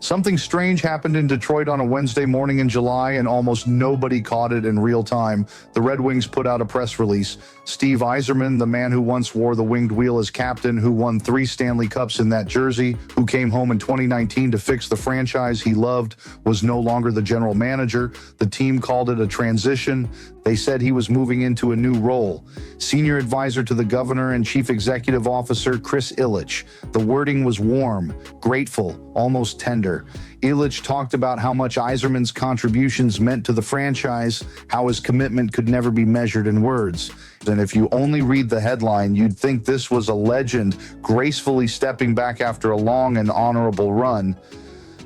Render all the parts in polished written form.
Something strange happened in Detroit on a Wednesday morning in July, and almost nobody caught it in real time. The Red Wings put out a press release. Steve Yzerman, the man who once wore the winged wheel as captain, who won 3 Stanley Cups in that jersey, who came home in 2019 to fix the franchise he loved, was no longer the general manager. The team called it a transition. They said he was moving into a new role. Senior advisor to the governor and chief executive officer, Chris Ilitch. The wording was warm, grateful, almost tender. Ilitch talked about how much Yzerman's contributions meant to the franchise, how his commitment could never be measured in words. And if you only read the headline, you'd think this was a legend gracefully stepping back after a long and honorable run.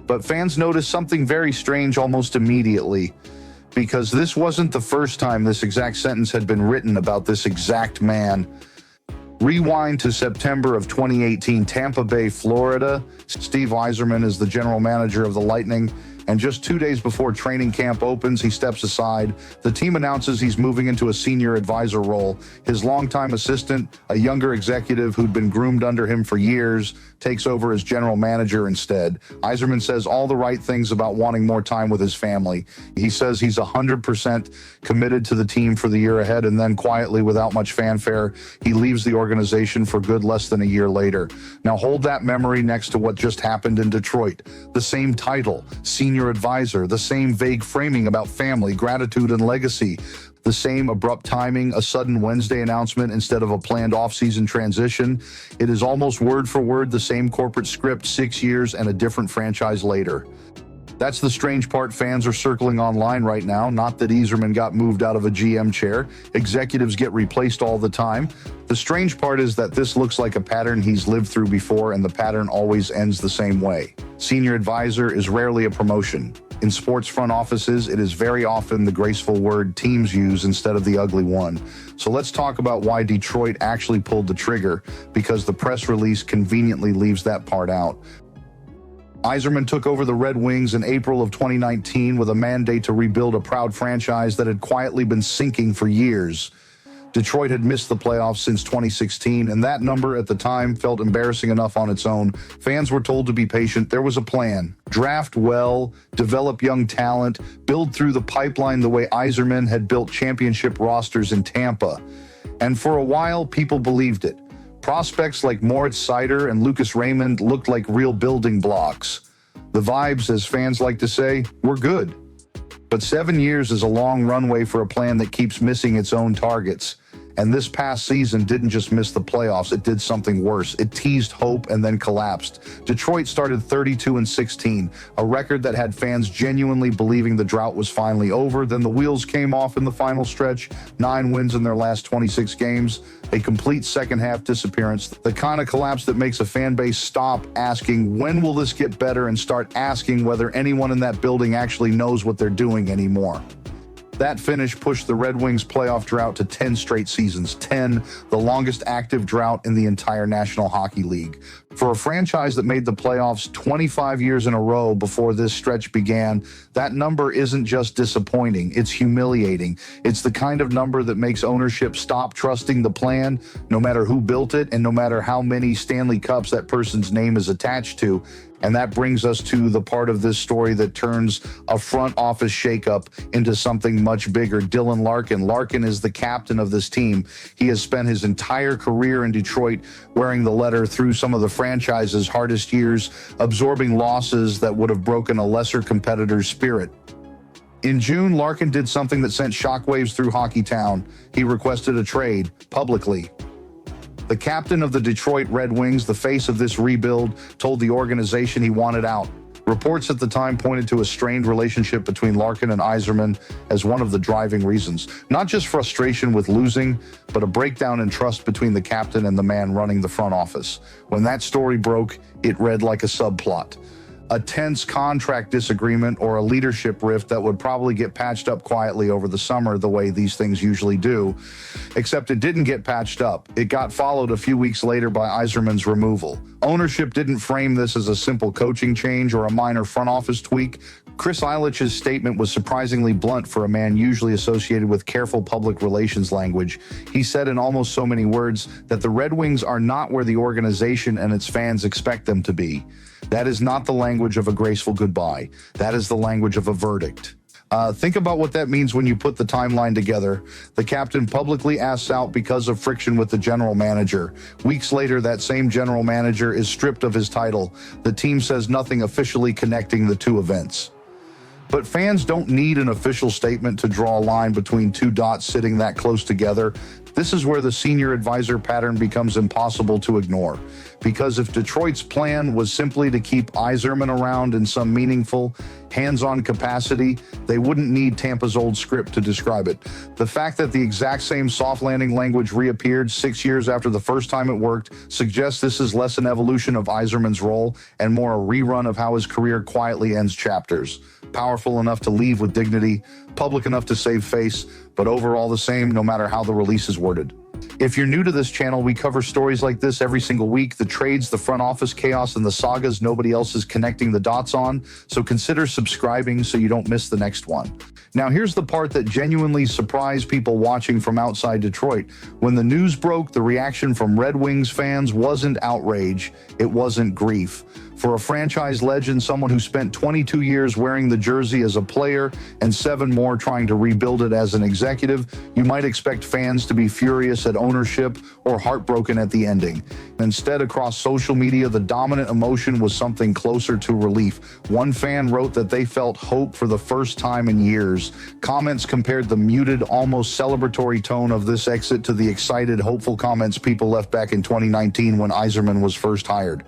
But fans noticed something very strange almost immediately, because this wasn't the first time this exact sentence had been written about this exact man. Rewind to September of 2018, Tampa Bay, Florida. Steve Yzerman is the general manager of the Lightning, and just 2 days before training camp opens, he steps aside. The team announces he's moving into a senior advisor role. His longtime assistant, a younger executive who'd been groomed under him for years, takes over as general manager instead. Yzerman says all the right things about wanting more time with his family. He says he's 100% committed to the team for the year ahead, and then quietly, without much fanfare, he leaves the organization for good less than a year later. Now hold that memory next to what just happened in Detroit. The same title, senior advisor, the same vague framing about family, gratitude, and legacy. The same abrupt timing, a sudden Wednesday announcement instead of a planned off-season transition. It is almost word for word the same corporate script 6 years and a different franchise later. That's the strange part. Fans are circling online right now. Not that Yzerman got moved out of a GM chair. Executives get replaced all the time. The strange part is that this looks like a pattern he's lived through before, and the pattern always ends the same way. Senior advisor is rarely a promotion. In sports front offices, it is very often the graceful word teams use instead of the ugly one. So let's talk about why Detroit actually pulled the trigger, because the press release conveniently leaves that part out. Yzerman took over the Red Wings in April of 2019 with a mandate to rebuild a proud franchise that had quietly been sinking for years. Detroit had missed the playoffs since 2016, and that number at the time felt embarrassing enough on its own. Fans were told to be patient. There was a plan. Draft well, develop young talent, build through the pipeline the way Yzerman had built championship rosters in Tampa. And for a while, people believed it. Prospects like Moritz Seider and Lucas Raymond looked like real building blocks. The vibes, as fans like to say, were good. But 7 years is a long runway for a plan that keeps missing its own targets. And this past season didn't just miss the playoffs, it did something worse. It teased hope and then collapsed. Detroit started 32-16, a record that had fans genuinely believing the drought was finally over. Then the wheels came off in the final stretch, 9 wins in their last 26 games, a complete second-half disappearance, the kind of collapse that makes a fan base stop asking, when will this get better, and start asking whether anyone in that building actually knows what they're doing anymore. That finish pushed the Red Wings' playoff drought to 10 straight seasons, 10, the longest active drought in the entire National Hockey League. For a franchise that made the playoffs 25 years in a row before this stretch began, that number isn't just disappointing, it's humiliating. It's the kind of number that makes ownership stop trusting the plan, no matter who built it and no matter how many Stanley Cups that person's name is attached to. And that brings us to the part of this story that turns a front office shakeup into something much bigger. Dylan Larkin. Larkin is the captain of this team. He has spent his entire career in Detroit wearing the letter through some of the franchise's hardest years, absorbing losses that would have broken a lesser competitor's spirit. In June, Larkin did something that sent shockwaves through Hockeytown. He requested a trade, publicly. The captain of the Detroit Red Wings, the face of this rebuild, told the organization he wanted out. Reports at the time pointed to a strained relationship between Larkin and Yzerman as one of the driving reasons. Not just frustration with losing, but a breakdown in trust between the captain and the man running the front office. When that story broke, it read like a subplot. A tense contract disagreement or a leadership rift that would probably get patched up quietly over the summer the way these things usually do. Except it didn't get patched up. It got followed a few weeks later by Yzerman's removal. Ownership didn't frame this as a simple coaching change or a minor front office tweak. Chris Ilitch's statement was surprisingly blunt for a man usually associated with careful public relations language. He said in almost so many words that the Red Wings are not where the organization and its fans expect them to be. That is not the language of a graceful goodbye. That is the language of a verdict. Think about what that means when you put the timeline together. The captain publicly asks out because of friction with the general manager. Weeks later, that same general manager is stripped of his title. The team says nothing officially connecting the two events. But fans don't need an official statement to draw a line between two dots sitting that close together. This is where the senior advisor pattern becomes impossible to ignore. Because if Detroit's plan was simply to keep Yzerman around in some meaningful, hands-on capacity, they wouldn't need Tampa's old script to describe it. The fact that the exact same soft landing language reappeared 6 years after the first time it worked suggests this is less an evolution of Yzerman's role and more a rerun of how his career quietly ends chapters. Powerful enough to leave with dignity, public enough to save face, but overall the same no matter how the release is worded. If you're new to this channel, we cover stories like this every single week, the trades, the front office chaos, and the sagas nobody else is connecting the dots on, so consider subscribing so you don't miss the next one. Now here's the part that genuinely surprised people watching from outside Detroit. When the news broke, the reaction from Red Wings fans wasn't outrage, it wasn't grief. For a franchise legend, someone who spent 22 years wearing the jersey as a player and 7 more trying to rebuild it as an executive, you might expect fans to be furious at ownership or heartbroken at the ending. Instead, across social media, the dominant emotion was something closer to relief. One fan wrote that they felt hope for the first time in years. Comments compared the muted, almost celebratory tone of this exit to the excited, hopeful comments people left back in 2019 when Yzerman was first hired.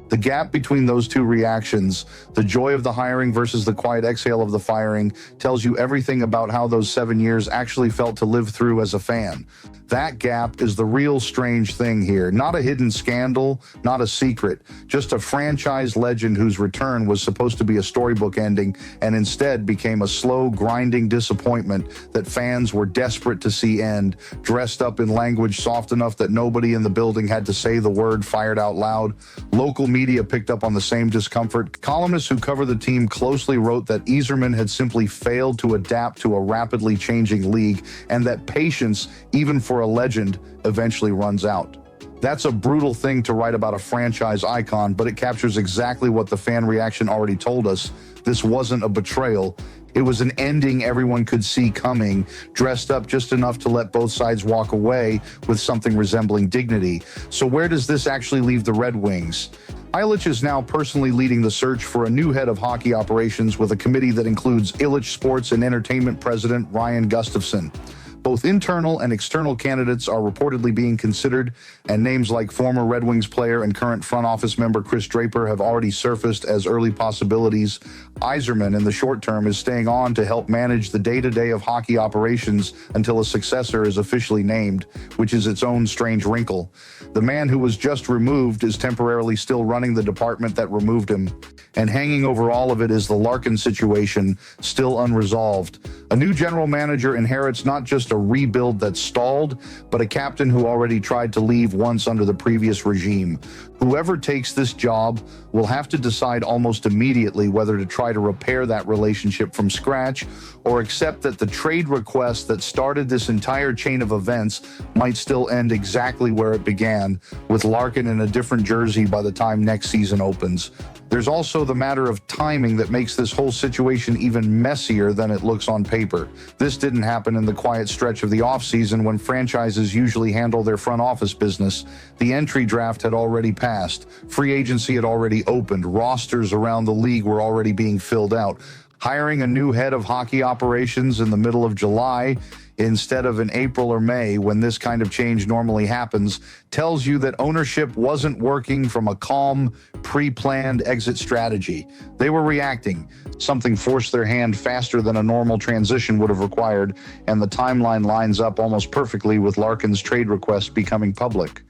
The gap between those two reactions, the joy of the hiring versus the quiet exhale of the firing, tells you everything about how those 7 years actually felt to live through as a fan. That gap is the real strange thing here. Not a hidden scandal, not a secret, just a franchise legend whose return was supposed to be a storybook ending and instead became a slow, grinding disappointment that fans were desperate to see end, dressed up in language soft enough that nobody in the building had to say the word fired out loud. Local media picked up on the same discomfort. Columnists who cover the team closely wrote that Yzerman had simply failed to adapt to a rapidly changing league and that patience, even for a legend, eventually runs out. That's a brutal thing to write about a franchise icon, but it captures exactly what the fan reaction already told us. This wasn't a betrayal. It was an ending everyone could see coming, dressed up just enough to let both sides walk away with something resembling dignity. So where does this actually leave the Red Wings? Ilitch is now personally leading the search for a new head of hockey operations with a committee that includes Ilitch Sports and Entertainment President Ryan Gustafson. Both internal and external candidates are reportedly being considered, and names like former Red Wings player and current front office member Chris Draper have already surfaced as early possibilities. Yzerman, in the short term, is staying on to help manage the day-to-day of hockey operations until a successor is officially named, which is its own strange wrinkle. The man who was just removed is temporarily still running the department that removed him, and hanging over all of it is the Larkin situation, still unresolved. A new general manager inherits not just a rebuild that stalled, but a captain who already tried to leave once under the previous regime. Whoever takes this job will have to decide almost immediately whether to try to repair that relationship from scratch or accept that the trade request that started this entire chain of events might still end exactly where it began, with Larkin in a different jersey by the time next season opens. There's also the matter of timing that makes this whole situation even messier than it looks on paper. This didn't happen in the quiet stretch of the offseason when franchises usually handle their front office business. The entry draft had already passed. Free agency had already opened. Rosters around the league were already being filled out. Hiring a new head of hockey operations in the middle of July instead of in April or May, when this kind of change normally happens, tells you that ownership wasn't working from a calm, pre-planned exit strategy. They were reacting. Something forced their hand faster than a normal transition would have required, and the timeline lines up almost perfectly with Larkin's trade request becoming public.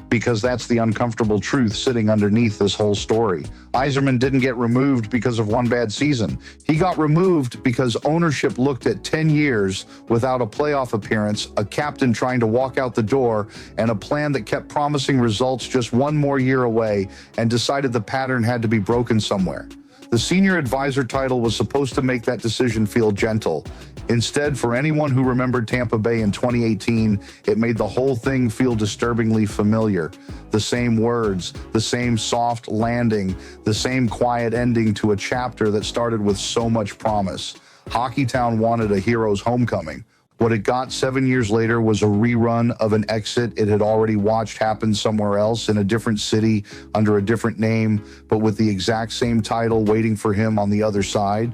because that's the uncomfortable truth sitting underneath this whole story. Yzerman didn't get removed because of one bad season. He got removed because ownership looked at 10 years without a playoff appearance, a captain trying to walk out the door, and a plan that kept promising results just one more year away, and decided the pattern had to be broken somewhere. The senior advisor title was supposed to make that decision feel gentle. Instead, for anyone who remembered Tampa Bay in 2018, it made the whole thing feel disturbingly familiar. The same words, the same soft landing, the same quiet ending to a chapter that started with so much promise. Hockeytown wanted a hero's homecoming. What it got 7 years later was a rerun of an exit it had already watched happen somewhere else in a different city under a different name, but with the exact same title waiting for him on the other side.